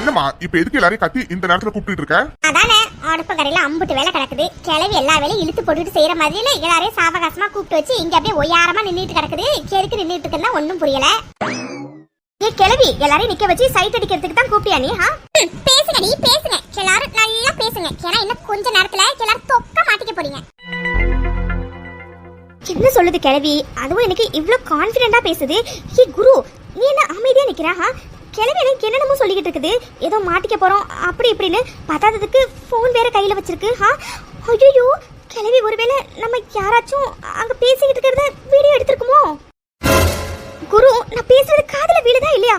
என்னம்மா இப்ப எதுக்கு எல்லாரையும் கத்தி இந்த நேரத்துல கூப்பிட்டு இருக்க? அதானே அடுப்பு கரையில அம்புட்டு வேலை கிடக்குது. கிளவி எல்லா வேலையும் இழுத்து போட்டுட்டு செய்யற மாதிரில எல்லாரையும் சாவகாசமா கூப்பிட்டு வச்சு இங்க அப்படியே ஒய்யாரமா நின்னுட்டு கிடக்குது. எதுக்கு நின்னுட்டு இருக்குன்னா ஒன்னும் புரியல. ஏ கிளவி எல்லாரையும் நிக்க வச்சு சைட் அடிக்கிறதுக்கு தான் கூப்பிட்டியா நீ? பேசுங்கடி பேசுங்க, எல்லாரும் நல்லா பேசுங்க. ஏன்னா இன்னும் கொஞ்ச நேரத்துல எல்லாரும் தொக்க மாட்டிக்க போறீங்க. என்ன சொல்லுது கிளவி? அதுவும் எனக்கு இவ்வளவு கான்பிடென்டா பேசுது. ஏ குரு நீ என்ன அமைதியா நிக்கிறா? கிளவி எனக்கு என்னென்னமோ சொல்லிக்கிட்டு இருக்குது. ஏதோ மாட்டிக்க போறோம் அப்படி இப்படின்னு. பத்தாததுக்கு போன் வேற கையில வச்சிருக்கு. ஐயோ கிளவி ஒருவேளை நம்ம யாராச்சும் அங்க பேசிக்கிட்டு இருக்கிறத வீடியோ எடுத்திருக்குமோ? குரு நான் பேசுறது காதுல விழுதா இல்லையா?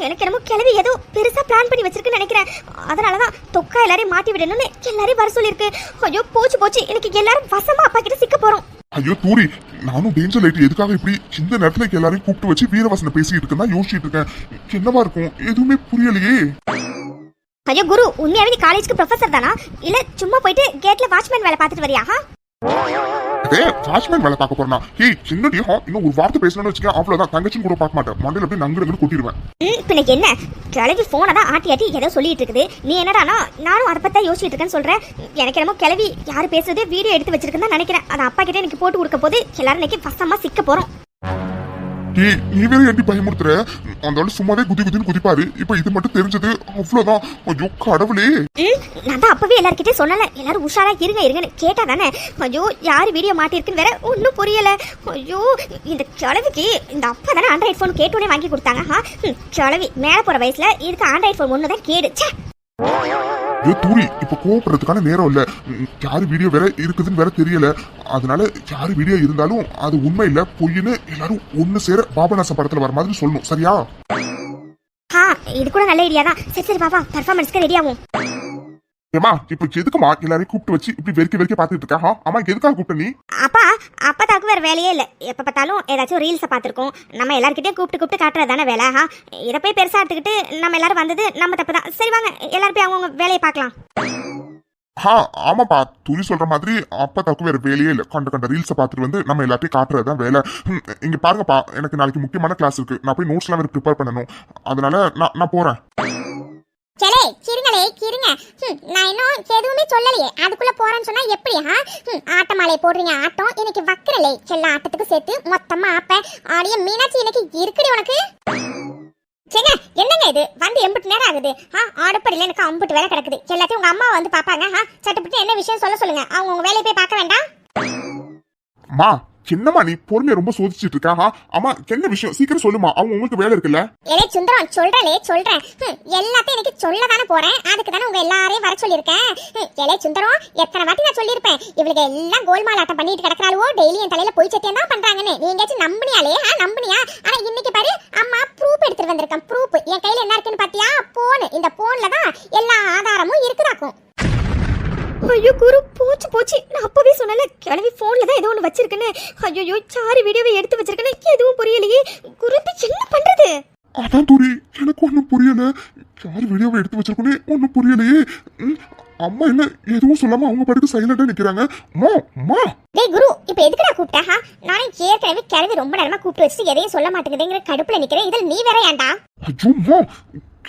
எனக்கு என்னமோ கிளவி ஏதோ பெருசா பிளான் பண்ணி வச்சிருக்குன்னு நினைக்கிறேன். அதனாலதான் தொக்கா எல்லாரையும் மாட்டி விடணும்னு எல்லாரையும் வர சொல்லியிருக்கு. ஐயோ போச்சு போச்சு, எனக்கு எல்லாரும் வசமா அப்பா கிட்ட சிக்க போறோம். ஐயோ தூரி, நானும் டேஞ்சர் லைட் எதுக்காக இப்படி இந்த நேரத்துல எல்லாரையும் கூப்பிட்டு வச்சு வீரவாசனை பேசிட்டு இருக்கேன் யோசிச்சுட்டு இருக்கேன். என்னவா இருக்கும் எதுவுமே புரியலையே. ஐயோ குரு உண்மையாவே நீ காலேஜ்க்கு ப்ரொஃபசர் தானா இல்ல சும்மா போயிட்டு கேட்ல வாட்ச்மேன் வேலை பார்த்துட்டு வரியா? அதே வாட்ச்மேன் வேலை பார்க்க போறேன். ஏய் சின்னடி இன்னும் ஒரு வார்த்தை பேசணும்னு வச்சுக்க அவ்வளவுதான், தங்கச்சின்னு கூட பார்க்க மாட்டேன். மண்டையில அப்படியே நங்குறதுன்னு கொட்டிடுவேன். பின்ன என்ன கிளவி போனை தான் ஆட்டி ஆட்டி ஏதோ சொல்லிட்டு இருக்குது. நீ என்னடானா நானும் அதை பத்தி யோசிச்சுட்டு இருக்கேன்னு சொல்றேன். எனக்கு என்னமோ கிளவி யாரு பேசுறது வீடியோ எடுத்து வச்சிருக்குன்னு நினைக்கிறேன். அதை அப்பா கிட்ட எனக்கு போட்டு கொடுக்க போது எல்லாரும் இன்னைக்கு வசமா சிக்க போறோம். நீ வேற எப்படி பயமுறுத்துற? அந்த சும்மாவே குதி குதின்னு குதிப்பாரு. இப்ப இது மட்டும் தெரிஞ்சது அவ்வளவுதான். ஐயோ கடவுளே, நான் தான் அப்பவே எல்லார்கிட்டே சொன்னல எல்லாரும் உஷாரா இருங்க இருங்கன்னு. கேட்டா தானே ஐயோ யாரு வீடியோ மாட்டிருக்குன்னு வேற ஒன்னும் புரியல. ஐயோ இந்த கிழவிக்கு இந்த அப்பா தானே ஆண்ட்ராய்ட் போன் கேட்டோடனே வாங்கி கொடுத்தாங்க. கிழவி மேல போற வயசுல இதுக்கு ஆண்ட்ராய்ட் போன் ஒண்ணுதான் கேடு. தூரி இப்ப கோவப்படுறதுக்கான நேரம் இல்ல. யாரு வீடியோ வேற இருக்குதுன்னு வேற தெரியல. அதனால யாரு வீடியோ இருந்தாலும் அது உண்மை இல்ல பொய்ன்னு எல்லாரும் ஒண்ணு சேர பாபநாசம் படத்துல வர மாதிரி சொல்லணும். சரியா? இது கூட நல்ல ஐடியா தான். சரி சரி பாபா பர்ஃபார்மன்ஸ்க்கு ரெடி ஆகும். ஏமா இப்ப எதுக்குமா எல்லாரையும் கூப்பிட்டு வச்சு இப்படி வெறிக்க பாத்துட்டு இருக்கா? அம்மா எதுக்காக கூப்பிட்ட நீ? அப்பதாக்கு வேற வேலையே இல்ல. எப்ப பார்த்தாலும் ஏதாச்சும் ரீல்ஸ பாத்துருக்கோம். நம்ம எல்லார்கிட்டயும் கூப்பிட்டு காட்டுறது தானே வேலை. இதை போய் பெருசா எடுத்துக்கிட்டு நம்ம எல்லாரும் வந்தது நம்ம தப்பு தான். சரி வாங்க எல்லாரும் போய் அவங்க வேலையை பார்க்கலாம். ஆமாப்பா துணி சொல்ற மாதிரி அப்பதாக்கு வேற வேலையே இல்ல. கண்ட ரீல்ஸை பாத்துட்டு வந்து நம்ம எல்லாத்தையும் காட்டுறதுதான் வேலை. இங்க பாருங்கப்பா, எனக்கு நாளைக்கு முக்கியமான கிளாஸ் இருக்கு. நான் போய் நோட்ஸ் எல்லாம் வேற ப்ரிப்பேர் பண்ணணும். அதனால நான் போறேன். சலே கிருங்களே கிருங்க. நான் இன்னும் எதுவுமே சொல்லலையே, அதுக்குள்ள போறேன்னு சொன்னா எப்படி? ஆட்டமாலையை போடுறீங்க ஆட்டம் இன்னைக்கு வக்கரலே. எல்லா ஆட்டத்துக்கு சேர்த்து மொத்தமா ஆப்ப ஆடிய மீனாட்சி இன்னைக்கு இருக்குடி உனக்கு. சரிங்க என்னங்க இது வந்து எம்பிட்டு நேரம் ஆகுது? ஆடப்படியில எனக்கு அம்பிட்டு வேலை கிடக்குது. எல்லாத்தையும் உங்க அம்மா வந்து பாப்பாங்க. சட்டப்பட்டு என்ன விஷயம் சொல்ல சொல்லுங்க. அவங்க உங்க வேலையை போய் பார்க்க வேண்டாம். சின்னமா நீ பொறுமையை ரொம்ப சோதிச்சுட்டு இருக்கா? அம்மா என்ன விஷயம் சீக்கிரம் சொல்லுமா, அவங்க உங்களுக்கு வேலை இருக்குல்ல? ஏலே சுந்தரம் சொல்றேன். எல்லாத்தையும் எனக்கு சொல்ல தானே போறேன். அதுக்கு தானே உங்க எல்லாரையும் வர சொல்லியிருக்கேன். ஏலே சுந்தரம் எத்தனை வாட்டி நான் சொல்லியிருப்பேன் இவளுக்கு எல்லாம் கோல்மால் ஆட்டம் பண்ணிட்டு கிடக்குறாளோ, டெய்லி என் தலையில போய் சத்தியம் தான் பண்றாங்கன்னு. நீ எங்கேயாச்சும் நம்பினியாலே? நம்பினியா? ஆனா இன்னைக்கு பாரு அம்மா ப்ரூஃப் எடுத்துட்டு வந்திருக்கேன். ப்ரூஃப் என் கையில என்ன இருக்குன்னு பாத்தியா? போன். இந்த போன்ல தான் எல்லா ஆதாரமும் இருக்குதாக்கும். ஐயோ குரு போச்சு. நான் அப்பவே சொன்னல கிளவி போன்ல தான் ஏதோ ஒன்று வச்சிருக்கேன்னு. ஐயோ சாரி வீடியோவை எடுத்து வச்சிருக்கேன்னு எதுவும் புரியலையே. குரு என்ன பண்றது? அதான் தூரி எனக்கு ஒன்னும் புரியல. யாரு வீடியோவை எடுத்து வச்சிருக்கோன்னு ஒன்னும் புரியலையே. அம்மா என்ன எதுவும் சொல்லாம அவங்க பாட்டுக்கு சைலண்டா நிக்கிறாங்க. டேய் குரு இப்ப எதுக்குடா கூப்பிட்டா? நானே ஏற்கனவே கிளவி ரொம்ப நேரமா கூப்பிட்டு வச்சு எதையும் சொல்ல மாட்டேங்குதுங்கிற கடுப்புல நிக்கிறேன். இதுல நீ வேற ஏன்டா? ஐயோ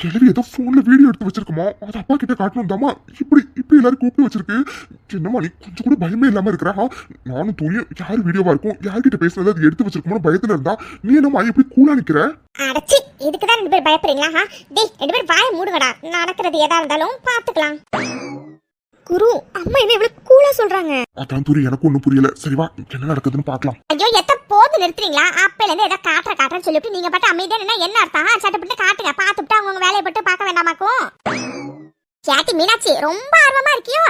கிளவி ஏதோ போன்ல வீடியோ எடுத்து வச்சிருக்கோமா, அது அப்பா கிட்ட காட்டணும் தாமா இப்படி எல்லாரும் கூப்பிட்டு வச்சிருக்கு. என்னமா நீ கொஞ்சம் கூட பயமே இல்லாம இருக்கிறா? நானும் தூயும் யாரு வீடியோவா இருக்கும் யார்கிட்ட பேசுறது அது எடுத்து வச்சிருக்கோம் பயத்துல இருந்தா நீ என்னமா இப்படி கூலா நிக்கிற? அடச்சி இதுக்குதான் ரெண்டு பேர் பயப்படுறீங்களா? டேய் ரெண்டு பேர் வாயை மூடுங்கடா. நடக்கிறது எதா இருந்தாலும் பாத்துக்கலாம். குரு அம்மா என்ன இவ்வளவு கூலா சொல்றாங்க? அதான் தூரி எனக்கு ஒண்ணும் புரியல. சரிவா என்ன நடக்குதுன்னு பாக்கலாம். ஐயோ எத்த போது நிறுத்துறீங்களா? அப்பையில இருந்து ஏதோ காட்டுறேன்னு சொல்லிட்டு நீங்க பாட்டு அமைதியா என்ன அர்த்தம்? சட்டப்பட்டு காட்டுங்க. பாத்துட்டு அவங்க வேலையை பட்டு பார்க்க வேண்டாமாக்கும். கேட்டி மீனாட்சி ரொம்ப ஆர்வமா இருக்கியோ?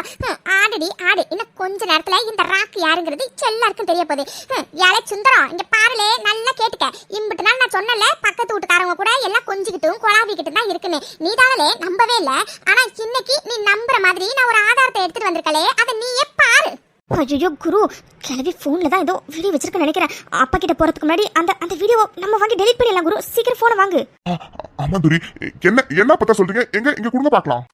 ஆடு. இன்னும் கொஞ்ச நேரத்துல இந்த ராக்கு யாருங்கிறது எல்லாருக்கும் தெரிய போகுது. ஏழை சுந்தரம் இங்க பாருலே நல்லா கேட்டுக்க. இம்பிட்டு நாள் நான் சொன்னல பக்கத்து வீட்டுக்காரங்க கூட எல்லாம் கொஞ்சிக்கிட்டும் கொலாவிக்கிட்டு தான் இருக்குன்னு. நீ தானே நம்பவே இல்ல. ஆனா இன்னைக்கு நீ நம்புற மாதிரி நான் ஒரு ஆதாரத்தை எடுத்துட்டு வந்திருக்கலே, அதை நீயே பாரு. ஐயோ குரு கிளவி போன்ல தான் ஏதோ வீடியோ வச்சிருக்கேன்னு நினைக்கிறேன். அப்பா கிட்ட போறதுக்கு முன்னாடி அந்த வீடியோ நம்ம வாங்கி டெலீட் பண்ணிடலாம். குரு சீக்கிரம் போனை வாங்கு. ஆமா தூரி என்ன பத்தா சொல்றீங்க? எங்க கொடுங்க பாக்கலாம்.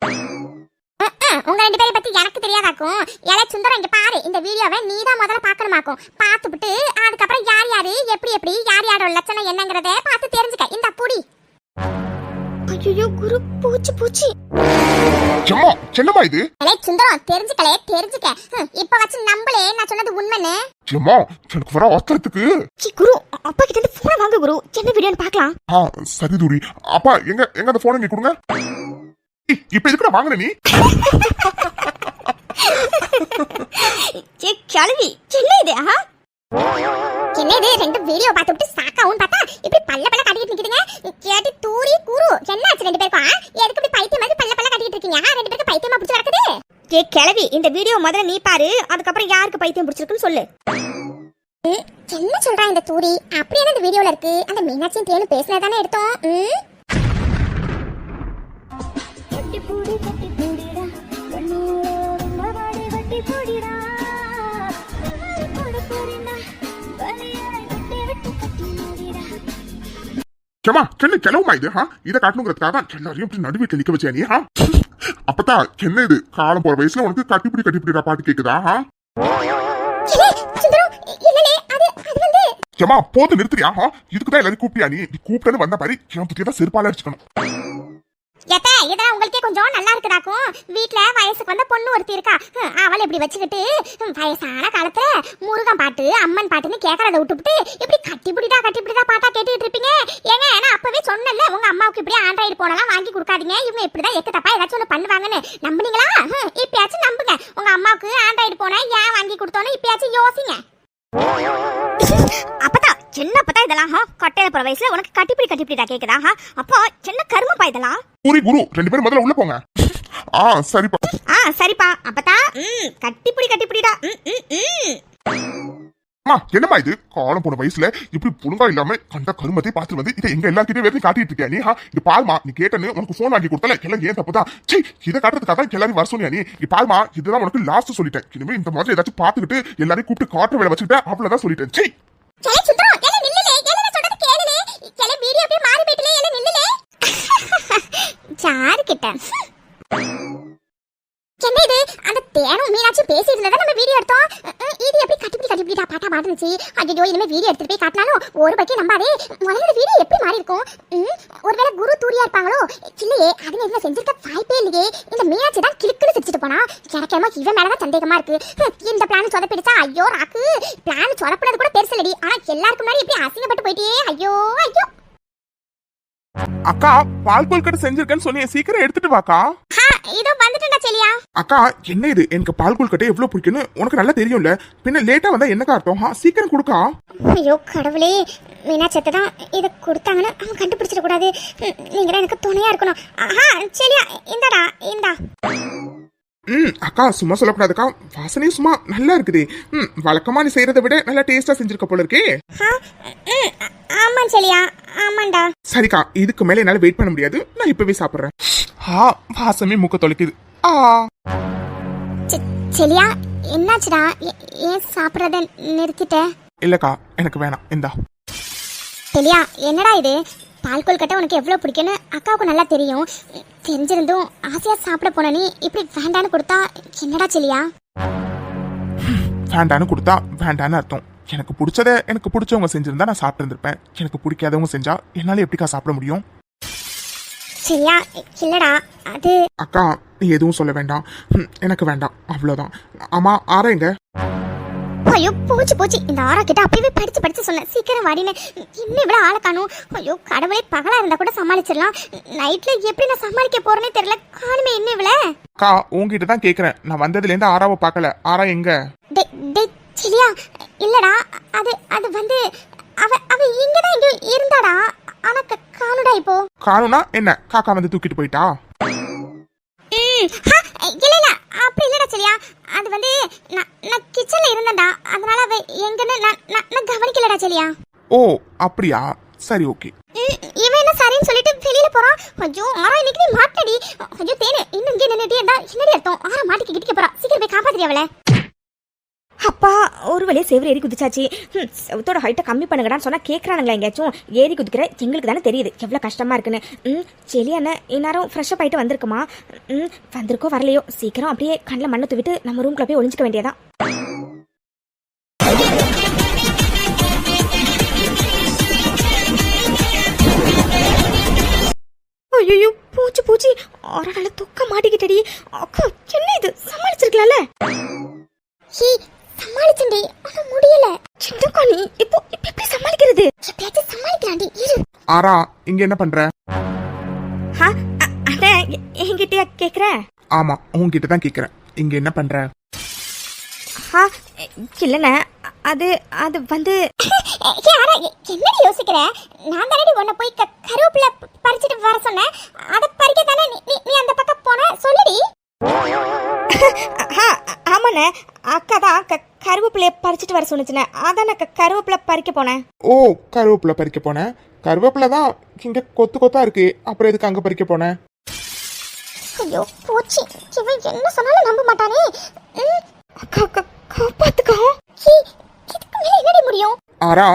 உங்க ரெண்டு பேரை பத்தி எனக்கு தெரியாதாக்கும். ஏழை சுந்தரம் இங்க பாரு, இந்த வீடியோவை நீ தான் முதல்ல பாக்கணுமாக்கும். பாத்துட்டு அதுக்கப்புறம் யார் யாரு எப்படி யார் யாரோட லட்சணம் என்னங்கறத பார்த்து தெரிஞ்சுக்க. இந்த புடி. ஐயோ குரு பூச்சி பூச்சி. செம்மா என்னம்மா இது? அலே சுந்தரம் தெரிஞ்சுக்க. இப்ப வச்சு நம்பளே நான் சொன்னது உண்மைன்னு. செம்மா எனக்கு வர அவசரத்துக்கு. குரு அப்பா கிட்ட இருந்து போன் வாங்க குரு. என்ன வீடியோன்னு பார்க்கலாம். சரி தூரி. அப்பா எங்க அந்த போனை நீ கொடுங்க. இப்ப எதுக்குடா வாங்குற நீ? கிளவி என்ன இது? என்னது ரெண்டு வீடியோ பார்த்துட்டு சாக்காவும் பார்த்தா இப்படி பல்ல காட்டிட்டு நிக்குதுங்க. கேட்டி தூரி குரு என்னாச்சு ரெண்டு பேருக்கும்? எதுக்கு இப்படி பைத்தியம் மாதிரி பல்ல காட்டிட்டு இருக்கீங்க? ரெண்டு பேருக்கு பைத்தியமா பிடிச்சு நடக்குது. கிளவி இந்த வீடியோ முதல்ல நீ பாரு, அதுக்கப்புறம் யாருக்கு பைத்தியம் பிடிச்சிருக்குன்னு சொல்லு. என்ன சொல்றா இந்த தூரி? அப்படி என்ன இந்த வீடியோல இருக்கு? அந்த மீனாட்சி தேனு பேசினதானே எடுத்தோம். செம்மா சென்னை கிளவுமா இது? இதை காட்டணுங்கிறதுக்காக எல்லாரையும் இப்படி நடுவீட்டில் நிக்க வச்சியா நீ? அப்பதான் என்ன இது காலம் போற வயசுல உனக்கு கட்டிப்பிடிடா பாட்டு கேக்குதா? செம்மா போது நிறுத்துறியா? இதுக்குதான் எல்லாரும் கூப்பிட்டியா நீ? கூப்பிட்டு வந்த பாரு என் புத்தியதான் செருப்பால அடிச்சுக்கணும். இதெல்லாம் உங்களுக்கே கொஞ்சம் நல்லா இருக்குதாக்கும். வீட்டுல வயசுக்கு வந்த பொண்ணு ஒருத்தி இருக்கா. அவளை இப்படி வச்சுக்கிட்டு வயசான காலத்துல முருகன் பாட்டு அம்மன் பாட்டுன்னு கேட்கறத விட்டுவிட்டு இப்படி கட்டிப்பிடிடா பாட்டா கேட்டுட்டு இருப்பீங்க. ஏங்க நான் அப்பவே சொன்னல உங்க அம்மாவுக்கு இப்படி ஆண்ட்ராய்டு போனலாம் வாங்கி கொடுக்காதீங்க, இவங்க இப்படிதான் எக்கு தப்பா ஏதாச்சும் ஒண்ணு பண்ணுவாங்கன்னு. நம்புனீங்களா? இப்பயாச்சும் நம்புங்க. உங்க அம்மாவுக்கு ஆண்ட்ராய்டு போன ஏன் வாங்கி கொடுத்தோன்னு இப்பயாச்சும் யோசிங்க. அப்பதான் சின்னப்பதான் இதெல்லாம் கட்டையில போற வயசுல உனக்கு கட்டிப்பிடிடா கேக்குதா? அப்போ சின்ன கருமப்பா இதெல்லாம். குரு ரெண்டு பேரும் முதல்ல உள்ள போங்க. சரிப்பா அப்பதான் கட்டிப்பிடிடா. என்னமா இது காலம் போன வயசுல இப்படி புழுங்கா இல்லாம கண்ட கருமத்தை பார்த்து வந்து இதை எங்க எல்லாருக்கிட்டே வேற காட்டிட்டு இருக்கியா நீ? இது பாருமா நீ கேட்டனு உனக்கு போன் வாங்கி கொடுத்தல எல்லாம் ஏன் தப்புதான். இதை காட்டுறதுக்காக எல்லாரும் வர சொன்னியா நீ? பாருமா இதுதான் உனக்கு லாஸ்ட் சொல்லிட்டேன். இனிமே இந்த மாதிரி ஏதாச்சும் பாத்துக்கிட்டு எல்லாரையும் கூப்பிட்டு காட்டுற வேலை வச்சுக்கிட்ட அவ்வளவுதான் சொல்லிட்டேன். என்ன இது? அந்த தேனும் மீனாட்சி பேசிட்டு நம்ம வீடியோ எடுத்தோம். இது எப்படி கட்டிப்பிடிடா பாட்டா மாட்டுச்சு. ஐயோ இனிமே வீடியோ எடுத்துட்டு போய் காட்டினாலும் ஒரு பக்கி நம்பாதே. முதல்ல வீடியோ எப்படி மாறி இருக்கும்? ஒருவேளை குரு தூரியா இருப்பாங்களோ? இல்லையே, அது என்ன செஞ்சிருக்க வாய்ப்பே இல்லையே. இந்த மீனாட்சி தான் கிளிக்குன்னு சிரிச்சிட்டு போனா. எனக்கேமா இவன் மேலதான் சந்தேகமா இருக்கு. இந்த பிளான் சொதப்பிடுச்சா? ஐயோ ராக்கு, பிளான் சொதப்பினது கூட பெருசு இல்லடி. ஆனா எல்லாருக்கும் முன்னாடி எப்படி அசிங்கப்பட்டு போயிட்டே. ஐயோ. அக்கா பால் கொல்கட்டை செஞ்சிருக்கேன்னு சொன்னீங்க, சீக்கிரம் எடுத்துட்டு வாக்கா. இதோ வந்துட்டேன்டா செலியா. அக்கா என்ன இது? எனக்கு பால் கொல்கட்டை எவ்வளவு பிடிக்கும்னு உனக்கு நல்லா தெரியும்ல, பின்ன லேட்டா வந்தா என்னக்கா அர்த்தம்? சீக்கிரம் கொடுக்கா. ஐயோ கடவுளே, மீனாட்சி தான் இதை கொடுத்தாங்கன்னு அவன் கண்டுபிடிச்சிட கூடாது. நீங்க எனக்கு துணையா இருக்கணும். செலியா இந்தடா இந்தா. அக்கா சும்மா சொல்லக்கூடாதுக்கா, வாசனையும் சும்மா நல்லா இருக்குது. வழக்கமா நீ செய்யறதை விட நல்லா டேஸ்டா செஞ்சிருக்க போல இருக்கே. ஆமா செலியா, ஆமாண்டா. சரிக்கா, இதுக்கு மேல என்னால வெயிட் பண்ண முடியாது, நான் இப்பவே சாப்பிடுறேன். வாசமே மூக்க தொலைக்குது. செலியா என்னாச்சுடா? ஏன் சாப்பிடறத நிறுத்திட்ட? இல்லக்கா எனக்கு வேணாம், இந்தா. செலியா என்னடா இது? பால் கொல்கட்டை உனக்கு எவ்வளவு பிடிக்கும்னு அக்காவுக்கு நல்லா தெரியும். தெரிஞ்சிருந்தும் ஆசையா சாப்பிட போன நீ இப்படி வேண்டான்னு கொடுத்தா என்னடா செலியா? வேண்டான்னு கொடுத்தா வேண்டான்னு அர்த்தம். எனக்கு பிடிச்சத எனக்கு பிடிச்சவங்க செஞ்சிருந்தா நான் சாப்பிட்டு இருந்திருப்பேன். எனக்கு பிடிக்காதவங்க செஞ்சா என்னால எப்படிக்கா சாப்பிட முடியும்? சரியா இல்லடா அது. அக்கா நீ எதுவும் சொல்ல வேண்டாம், எனக்கு வேண்டாம், அவ்வளவுதான். ஆமா ஆரா எங்க? ஐயோ போச்சு இந்த ஆரா கிட்ட அப்பவே படிச்சு சொன்னேன் சீக்கிரம் வாடினு. இன்னும் இவ்வளவு ஆளை காணும். ஐயோ கடவுளே, பகலா இருந்தா கூட சமாளிச்சிடலாம், நைட்ல எப்படி நான் சமாளிக்க போறேனே தெரியல. காணுமே என்ன இவ்வள. அக்கா உங்ககிட்ட தான் கேக்குறேன், நான் வந்ததுல இருந்து ஆராவை பார்க்கல. ஆரா எங்க? சரியா இல்லடா, அது வந்து அவ இங்கதான் இங்க இருந்தாடா, ஆனா காணுடா இப்போ. காணுனா என்ன? காக்கா வந்து தூக்கிட்டு போயிட்டா? இல்ல அப்படி இல்லடா சரியா. அது வந்து நான் கிச்சன்ல இருந்தேன்டா, அதனால அவ எங்கன்னு நான் கவனிக்கலடா சரியா. ஓ அப்படியா, சரி ஓகே. இவன் என்ன சரின்னு சொல்லிட்டு வெளியில போறான். ஐயோ ஆரா இன்னைக்கு நீ மாட்டடி. ஐயோ தேனு இன்னும் இங்கே நின்னுட்டே இருந்தா என்னடி அர்த்தம்? ஆரா மாட்டிக்கு கிட்டிக்க போறா, சீக்கிரம் போய் காப்பாத்திரி அவளை. அப்பா ஒரு வழியா செவரு ஏறி குதிச்சாச்சு. செவத்தோட ஹைட்டை கம்மி பண்ணுங்கடான்னு சொன்னா கேட்கறானுங்களா? எங்கேயாச்சும் ஏறி குதிக்கிற எங்களுக்கு தானே தெரியுது எவ்வளோ கஷ்டமா இருக்குன்னு. செலியா என்ன இந்நேரம் ஃப்ரெஷ்ஷப் ஆகிட்டு வந்திருக்குமா? வந்திருக்கோ வரலையோ, சீக்கிரம் அப்படியே கண்ணில் மண்ணை தூவிட்டு நம்ம ரூம்குள்ள போய் ஒளிஞ்சிக்க வேண்டியதான். ஐயோ ஒரு நாள் தூக்க மாட்டிக்கிட்டடி. அக்கா என்ன இது, சமாளிச்சிருக்கலாம்ல. ஹீ சமாளிச்சண்டி, ஆனா முடியல. சின்னக்கா நீ இப்போ எப்படி சமாளிக்கிறது? எப்பயாச்சும் சமாளிக்கலாண்டி இரு. ஆரா இங்க என்ன பண்ற? அதான் என்கிட்டயா கேக்குற? ஆமா உன்கிட்ட தான் கேக்குறேன், இங்க என்ன பண்ற? இல்லண்ணே, அது அது வந்து யாரா என்னடி யோசிக்கிற? நான் தானடி உன்னை போய் கருவேப்பிலை பறிச்சிட்டு வர சொன்னேன். அதை பறிக்க தானே நீ அந்த பக்கம் போன, சொல்லுடி. ஆமாண்ணே, அக்கா தான் கருவேப்பிலைய பறிச்சிட்டு வர சொன்னுச்சுண்ணே. அதான் நான் கருவேப்பிலை பறிக்க போனேன். ஓ கருவேப்பிலை பறிக்க போனேன். கருவேப்பிலை தான் இங்க கொத்து கொத்தா இருக்கு, அப்புறம் எதுக்கு அங்க பறிக்க போனேன்? ஐயோ போச்சு, இவன் என்ன சொன்னாலும் நம்ப மாட்டானே. அக்கா அக்கா காப்பாத்துக்கா. இதுக்கு மேல என்னடி முடியும்? ஆரா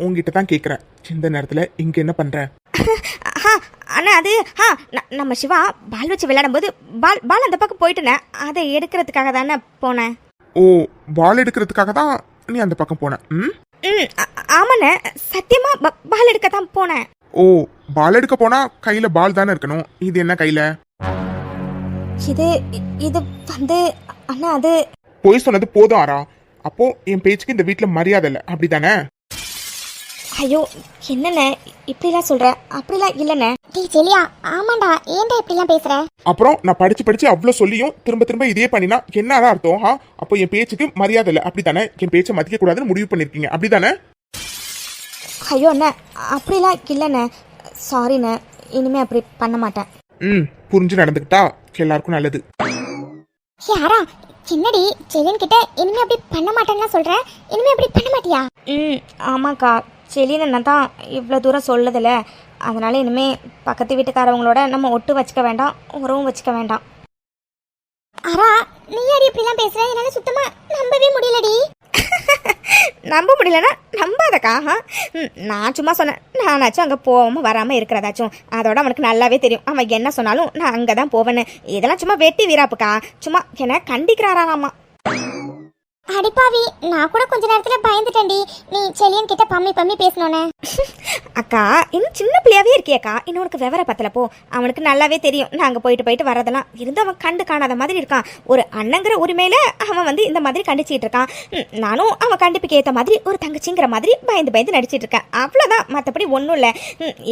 உன்கிட்ட தான் கேக்குறேன், இந்த நேரத்துல இங்க என்ன பண்ற? அண்ணா அது நம்ம சிவா பால் வச்சு விளையாடும் போது பால் அந்த பக்கம் போயிட்டுனே, அதை எடுக்கிறதுக்காக தானே போனேன். ஓ பால் எடுக்கிறதுக்காக தான் நீ அந்த பக்கம் போன? ஆமாண்ணே, சத்தியமா பால் எடுக்க தான் போனேன். ஓ பால் எடுக்க போனா கையில பால் தானே இருக்கணும், இது என்ன கையில? இது இது வந்து அண்ணா அது போய் சொன்னது போதும் ஆரா. அப்போ என் பேச்சுக்கு இந்த வீட்டுல மரியாதை இல்லை அப்படிதானே? ஐயோ என்னண்ணே இப்படிலாம் சொல்ற? அப்படிலாம் இல்லைண்ணே. டேய் செலியா, ஆமாண்டா, ஏன்டா இப்படிலாம் பேசுற? அப்புறம் நான் படிச்சு அவ்வளவு சொல்லியும் திரும்ப திரும்ப இதே பண்ணினா என்னடா அர்த்தம்? அப்போ என் பேச்சுக்கு மரியாதை இல்லை அப்படித்தானே? என் பேச்சை மதிக்க கூடாதுன்னு முடிவு பண்ணிருக்கீங்க அப்படிதானே? ஐயோ அண்ணே அப்படிலாம் இல்லைண்ணே, சாரிண்ணே, இனிமே அப்படி பண்ண மாட்டேன். புரிஞ்சு நடந்துக்கிட்டா எல்லாருக்கும் நல்லது. யாரா என்னடி செலியன் கிட்ட இனிமே அப்படி பண்ண மாட்டேன்னா சொல்ற? இனிமே அப்படி பண்ண மாட்டியா? ஆமாக்கா, செலியன் தான் இவ்வளோ தூரம் சொல்லதில்ல, அதனால இனிமே பக்கத்து வீட்டுக்காரவங்களோட நம்ம ஒட்டு வச்சுக்க வேண்டாம், உறவும் வச்சுக்க வேண்டாம். அரா நீ யாரு இப்படிலாம் பேசுற? என்னால சுத்தமா நம்பவே முடியலடி. நம்ப முடியலன்னா நம்பாதக்கா. நான் சும்மா சொன்னேன், நானாச்சும் அங்கே போகாமல் வராமல் இருக்கிறதாச்சும். அதோட அவனுக்கு நல்லாவே தெரியும், அவன் என்ன சொன்னாலும் நான் அங்கே தான் போவேன்னு. இதெல்லாம் சும்மா வெட்டி வீராப்புக்கா, சும்மா என்ன கண்டிக்கிறாராமா. அடிப்பாவி, நான் கூட கொஞ்ச நேரத்துல பயந்துட்டேன்டி நீ செலியன் கிட்ட பம்மி பேசணும்னு. அக்கா இன்னும் சின்ன பிள்ளையாவே இருக்கியக்கா, இன்னொருக்கு விவர பத்தல போ. அவனுக்கு நல்லாவே தெரியும் நாங்கள் போயிட்டு வரதெல்லாம் இருந்து அவன் கண்டு காணாத மாதிரி இருக்கான். ஒரு அண்ணங்கிற உரிமையில அவன் வந்து இந்த மாதிரி கண்டிச்சிட்டு இருக்கான். நானும் அவன் கண்டிப்புக்கு ஏற்ற மாதிரி ஒரு தங்கச்சிங்கிற மாதிரி பயந்து நடிச்சிட்டு இருக்கேன், அவ்வளோதான். மற்றபடி ஒன்றும் இல்லை.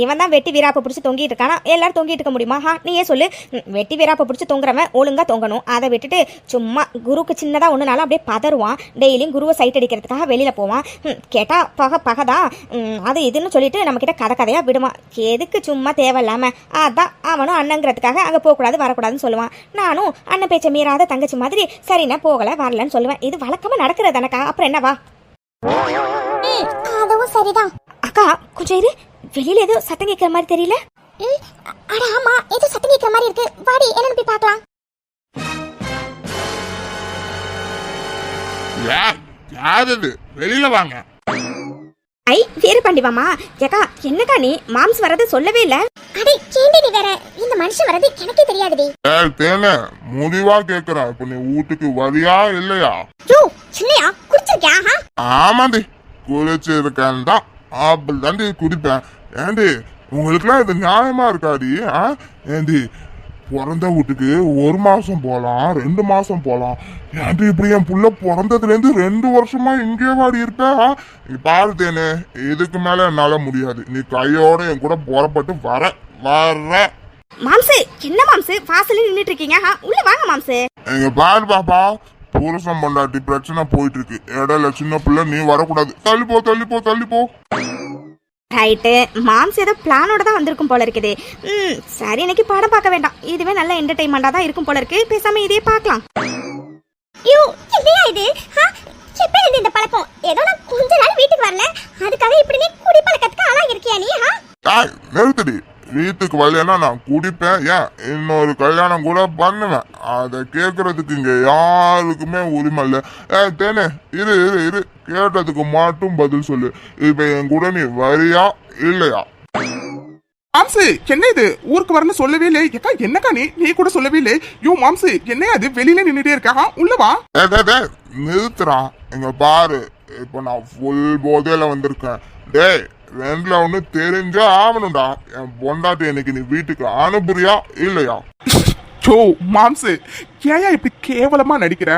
இவன் தான் வெட்டி வீராப்பை பிடிச்சி தொங்கிட்டு இருக்கானா? எல்லாரும் தொங்கிட்டு இருக்க முடியுமா? நீயே சொல்லு. வெட்டி வீராப்பை பிடிச்சி தொங்குறவன் ஒழுங்கா தொங்கணும். அதை விட்டுட்டு சும்மா குருக்கு சின்னதாக ஒன்றுனாலும் அப்படியே பதறுவான். டெய்லியும் குருவை சைட் அடிக்கிறதுக்காக வெளியில போவான். கேட்டா பகதான் அது இதுன்னு சொல்லிட்டு நம்ம கிட்ட கதையா விடுவான். எதுக்கு சும்மா தேவையில்லாம? அதான் அவனும் அண்ணங்கிறதுக்காக அங்க போக கூடாது வரக்கூடாதுன்னு சொல்லுவான். நானும் அண்ணன் பேச்ச மீறாத தங்கச்சி மாதிரி சரிண்ணா போகல வரலன்னு சொல்லுவேன். இது வழக்கமா நடக்கிறதானக்கா, அப்புறம் என்னவா? அதுவும் சரிதான். அக்கா கொஞ்சம் இரு, வெளியில ஏதோ சத்தம் கேட்கிற மாதிரி தெரியல. அட ஆமா, ஏதோ சத்தம் கேட்கிற மாதிரி இருக்கு, வாடி என்னன்னு போய் பார்க்கலாம். யாரு வெளியில வாங்க. ஐ வேறு பண்ணிவாமா. ஏக்கா என்னக்கா நீ மாம்ஸ் வரது சொல்லவே இல்ல? அடே கேண்டி நீ வேற, இந்த மனுஷன் வரது எனக்கே தெரியாதுடி. தேனே முடிவா கேக்குறேன், இப்ப நீ வீட்டுக்கு வரியா இல்லையா? யோ சின்னையா குடிச்சிருக்கியா? ஆமாண்டி குடிச்சிருக்கேன் தான், அப்படி தாண்டி குடிப்பேன். ஏண்டி உங்களுக்குலாம் இது நியாயமா இருக்காடி? ஏண்டி பிறந்த வீட்டுக்கு 1 மாசம் போலாம் 2 மாசம் போலாம், ஏன்டி இப்படி என் புள்ள பிறந்ததுல இருந்து 2 வருஷமா இங்கே வாடி இருக்க? நீ பாரு தேனே, இதுக்கு மேல என்னால முடியாது. நீ கையோட என் கூட புறப்பட்டு வர. மாம்சு என்ன மாம்சு வாசல்ல நின்னுட்டு இருக்கீங்க? உள்ள வாங்க மாம்சு. எங்க பாரு பாப்பா, புருஷன் பொண்டாட்டி பிரச்சனை போயிட்டு இருக்கு, இடையில சின்ன பிள்ளை நீ வரக்கூடாது. தள்ளி போ. ரைட்டு, மாம்ஸ் ஏதோ பிளானோட தான் வந்திருக்கும் போல இருக்குது. சரி இன்னைக்கு படம் பார்க்க வேண்டாம், இதுவே நல்ல என்டர்டைன்மெண்டா தான் இருக்கும் போல இருக்கு. பேசாம இதே பார்க்கலாம். யோ என்னையா இது? எப்ப இருந்து இந்த பழக்கம்? ஏதோ நான் கொஞ்ச நாள் வீட்டுக்கு வரல, அதுக்காக இப்படி நீ குடி பழக்கத்துக்கு ஆளா இருக்கியா நீ? நிறுத்தடி, வீட்டுக்கு வரலன்னா நான் குடிப்பேன், ஏன் இன்னொரு கல்யாணம் கூட பண்ணுவேன். அதை கேட்கறதுக்கு இங்க யாருக்குமே உரிமை இல்லை. தேனே இரு, கேட்டதுக்கு மட்டும் பதில் சொல்லு. இப்ப என் கூட நீ வரியா இல்லையா? மாம்சு என்ன இது, ஊருக்கு வரணும் சொல்லவே இல்லை. ஏக்கா என்னக்கா நீ கூட சொல்லவே இல்லை. யோ மாம்சு என்னையா அது, வெளியில நின்னுட்டே இருக்கா? உள்ளவா. நிறுத்துறா, இங்க பாரு, இப்ப நான் ஃபுல் போதையில வந்திருக்கேன். டேய் 2ல 1 தெரிஞ்சா ஆகணும்டா. என் பொண்டாட்டி இன்னைக்கு நீ வீட்டுக்கு அனுப்புறியா இல்லையா? யோ மாம்சு, ஏயா இப்படி கேவலமா நடிக்கிற?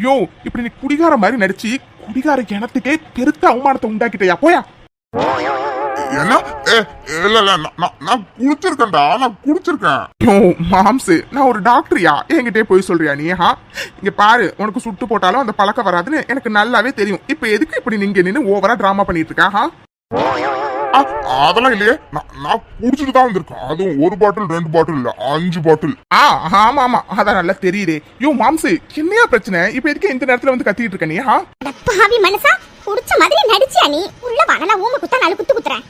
யோ, இப்படி நீ குடிகார மாதிரி நடிச்சு குடிகார கிணத்துக்கே பெருத்த அவமானத்தை உண்டாக்கிட்டயா? போயா. என்ன? இல்ல இல்ல, நான் குடிச்சிருக்கேன்டா, நான் குடிச்சிருக்கேன். யோ மாம்சு, நான் ஒரு டாக்டரியா? என்கிட்டே போய் சொல்றியா நீ? இங்க பாரு, உனக்கு சுட்டு போட்டாலும் அந்த பழக்கம் வராதுன்னு எனக்கு நல்லாவே தெரியும். இப்ப எதுக்கு இப்படி நீங்க நின்னு ஓவரா டிராமா பண்ணிட்டு இருக்கா? அதெல்லாம் இல்லையே, நான் குடிச்சிட்டு தான் வந்திருக்கேன். அதுவும் 1 பாட்டில் 2 பாட்டில் இல்ல, 5 பாட்டில். ஆமா ஆமா, அதான் நல்லா தெரியுதே. யோ மாம்சு, என்னையா பிரச்சனை? இப்ப எதுக்கு இந்த நேரத்துல வந்து கத்திட்டு இருக்க நீ? பாவி மனசா, குடிச்ச மாதிரி நடிச்சியா நீ? உள்ள வாடல, ஊம குத்தா 4 குத்து குத்துறேன்.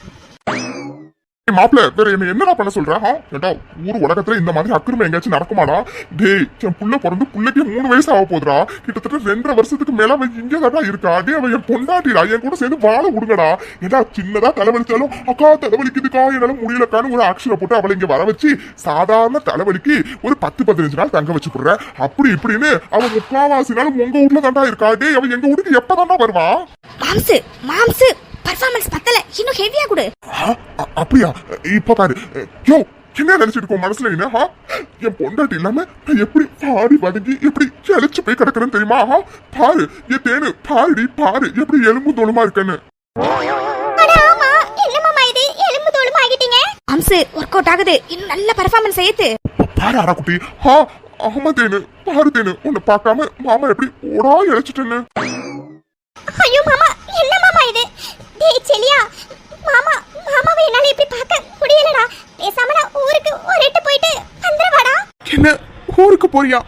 மாப்பிள்ள, வேற என்னடா பண்ண சொல்ற? ஏண்டா, ஊர் உலகத்துல இந்த மாதிரி அக்கிரமம் எங்கேயாச்சும் நடக்குமாடா? டேய், என் புள்ள பிறந்து புள்ளைக்கு 3 வயசு ஆக போதுடா. கிட்டத்தட்ட 2.5 வருஷத்துக்கு மேல அவன் இங்கதான் இருக்கா. டே, அவன் என் பொண்டாட்டிடா, என் கூட சேர்ந்து வாழ விடுங்கடா. ஏண்டா, சின்னதா தலைவலிச்சாலும் அக்கா தலைவலிக்குதுக்கா, என்னால முடியலக்கான்னு ஒரு ஆக்ஷனை போட்டு அவளை இங்க வர வச்சு சாதாரண தலைவலிக்கு ஒரு 10-15 நாள் தங்க வச்சு போடுற. அப்படி இப்படின்னு அவன் 3/4 நாள் உங்க வீட்டுல தாண்டா இருக்கா. டே, அவன் எங்க வீட்டுக்கு எப்பதாண்டா வருவா? மாம்சு மாம்சு, பர்ஃபார்மன்ஸ் பத்தல, இன்னும் ஹெவியா கொடு. அப்படியா? இப்ப பாரு. யோ, என்ன நினைச்சிட்டு இருக்கோம் மனசுல? என்ன என் பொண்டாட்டி இல்லாம நான் எப்படி பாடி வதங்கி எப்படி செழிச்சு போய் கிடக்குறேன்னு தெரியுமா? பாரு என் தேனு, பாருடி பாரு, எப்படி எலும்பு தோலுமா இருக்கேன்னு. ஆமா, என்ன மாமா இது எலும்பு தோலுமா ஆகிட்டீங்க? மாம்சு, ஒர்க் அவுட் ஆகுது, இன்னும் நல்ல பர்ஃபார்மன்ஸ் ஏத்து. பாரு அராக்குட்டி. ஆமா தேனு, பாரு தேனு, உன்னை பார்க்காம மாமா எப்படி ஓடா இழைச்சிட்டேன்னு. ஐயோ மாமா, என்ன மாமா இது? டேய் செலியா, மாமாவை என்னால இப்படி பார்க்க முடியலடா. பேசாம நான் ஊருக்கு ஒரு எட்டு போயிட்டு வந்துருவாடா. என்ன, ஊருக்கு போறியா?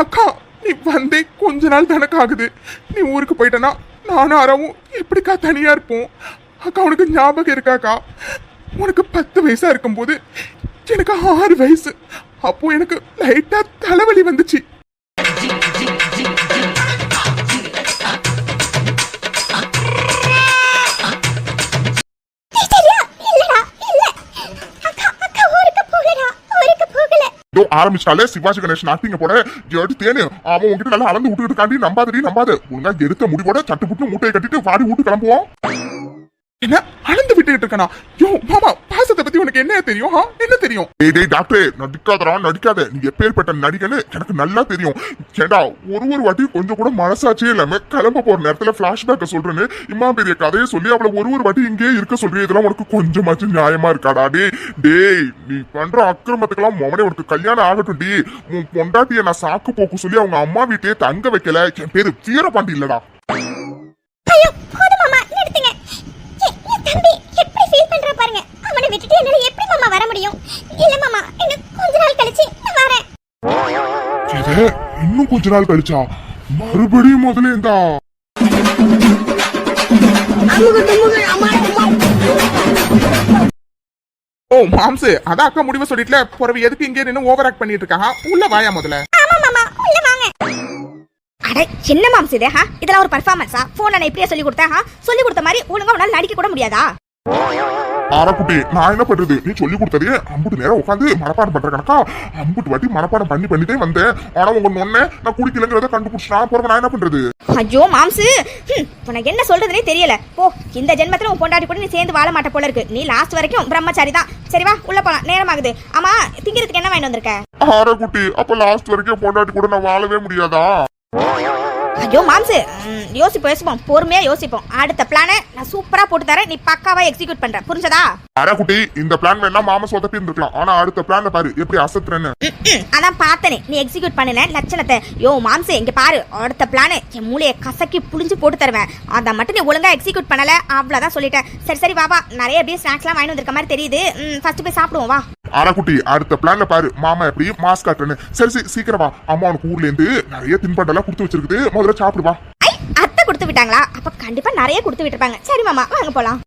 அக்கா, நீ வந்தே கொஞ்ச நாள் தானக்கு ஆகுது. நீ ஊருக்கு போயிட்டனா நானும் அறவும் எப்படிக்கா தனியா இருப்போம்? அக்கா, உனக்கு ஞாபகம் இருக்காக்கா? உனக்கு 10 வயசா இருக்கும்போது எனக்கு 6 வயசு. அப்போ எனக்கு லைட்டா தலைவலி வந்துச்சு. ஆரம்பிச்சாலே சிவாஜி கணேசன் ஆக்டிங்க போட ஜெடி தேனு. அவன் உங்ககிட்ட நல்லா அளந்து விட்டுக்கிட்டு காண்டி நம்பாத. ஒழுங்கா எடுத்த முடிவோட சட்டுப்புட்டு மூட்டையை கட்டிட்டு வாடி விட்டு கிளம்புவோம். என்ன அளந்து விட்டுக்கிட்டு இருக்கனா? யோ மாமா, பாசத்தை பத்தி உனக்கு என்ன தெரியும்? என்ன தெரியும்? டேய் டாக்டரே, நடிக்காதடா, நடிக்காத. நீ எப்பேற்பட்ட நடிகன்னு எனக்கு நல்லா தெரியும். ஏண்டா, ஒரு வாட்டி கொஞ்சம் கூட மனசாட்சியே இல்லாம கிளம்ப போற நேரத்துல பிளாஷ்பேக்க சொல்றேன்னு இம்மா பெரிய கதையை சொல்லி அவளை ஒரு வாட்டி இங்கே இருக்க சொல்றீ. இதெல்லாம் உனக்கு கொஞ்சமாச்சும் நியாயமா இருக்காடா? டேய், நீ பண்ற அக்கிரமத்துக்கெல்லாம் மொமனே உனக்கு கல்யாணம் ஆகட்டும். டி, உன் பொண்டாட்டிய நான் சாக்கு போக்கு சொல்லி அவங்க அம்மா வீட்டையே தங்க வைக்கல. என் பேரு வீரபாண்டி இல்லடா. ஐயோ போதும் மாமா, நிறுத்துங்க. தம்பி எப்படி ஃபீல் பண்ற பாருங்க. அவனை விட்டுட்டு என்னால எப்படி மாமா வர முடியும்? இல்ல மாமா, இன்னும் கொஞ்ச நாள் கழிச்சு நான் வரேன். இன்னும் கொஞ்ச நாள் கழிச்சா? மறுபடியும் முதல்ல இருந்தா? ஓ மாம்சு, அதான் அக்கா முடிவை சொல்லிட்டுல, பிறகு எதுக்கு இங்கே நின்று ஓவர் ஆக்ட் பண்ணிட்டு இருக்கா? உள்ள வாயா முதல்ல. ஆமா மாமா, உள்ள வாங்க. அட என்ன மாம்சு இது? இதெல்லாம் ஒரு பர்ஃபார்மன்ஸா? போன்ல நான் இப்படியே சொல்லி கொடுத்தேன். சொல்லி கொடுத்த மாதிரி ஒழுங்கா உன்னால நடிக்க கூட முடியாதா? ஆரக்குட்டி, நான் என்ன பண்றது? நீ சொல்லி கொடுத்ததே அம்புட்டு நேரம் உட்காந்து மனப்பாடம் பண்ற கணக்கா அம்புட்டு வாட்டி மனப்பாடம் பண்ணிட்டே வந்தேன். ஆனா உங்க நொண்ணே நான் குடிக்கலங்கிறத கண்டுபிடிச்சா பிறகு நான் என்ன பண்றது? ஐயோ மாம்சு, உனக்கு என்ன சொல்றதுனே தெரியல. போ, இந்த ஜென்மத்துல உன் பொண்டாட்டி கூட நீ சேர்ந்து வாழ மாட்ட போல இருக்கு. நீ லாஸ்ட் வரைக்கும் பிரம்மச்சாரி தான். சரி வா, உள்ள போலாம், நேரம் ஆகுது. ஆமா, திங்கிறதுக்கு என்ன வாங்கிட்டு வந்திருக்க? ஆரக்குட்டி, அப்ப லாஸ்ட் வரைக்கும் பொண்டாட்டி கூட நான் வாழவே முடியாதா? ஐயோ மாம்சு, யோசிப்போம், பொறுமையா யோசிப்போம். அடுத்த பிளானை நான் சூப்பரா போட்டு தரேன், நீ பக்காவா எக்ஸிக்யூட் பண்ற, புரிஞ்சதா? அரக்குட்டி, இந்த பிளான் வேணா மாமா சொதப்பி இருந்திருக்கலாம். ஆனா அடுத்த பிளான் பாரு எப்படி அசத்துறேன்னு. அதான் பார்த்தனே நீ எக்ஸிக்யூட் பண்ணன லட்சணத்தை. யோ மாம்சு, இங்க பாரு, அடுத்த பிளான் என் மூளையை கசக்கி புளிஞ்சு போட்டு தருவேன். அதை மட்டும் நீ ஒழுங்கா எக்ஸிக்யூட் பண்ணல, அவ்வளவுதான் சொல்லிட்டேன். சரி வா வா, நிறைய அப்படியே ஸ்நாக்ஸ்லாம் வாங்கி வந்திருக்க மாதிரி தெரியுது. ஃபர்ஸ்ட் போய் சாப்பிடுவோம் வா. அரக்குட்டி, அடுத்த பிளான்ல பாரு மாமா எப்படி மாஸ்க் காட்டுறேன்னு. சரி சீக்கிரம் வா. அம்மா உனக்கு ஊர்ல இருந்து நிறைய தின்பண்டெல்லாம் கொடுத்து வச்சிருக்குது, முதல்ல சாப்பிடுவா. அத்தை கொடுத்து விட்டாங்களா? அப்ப கண்டிப்பா நிறைய கொடுத்து விட்டுருப்பாங்க. சரி மாமா, வாங்க போலாம்.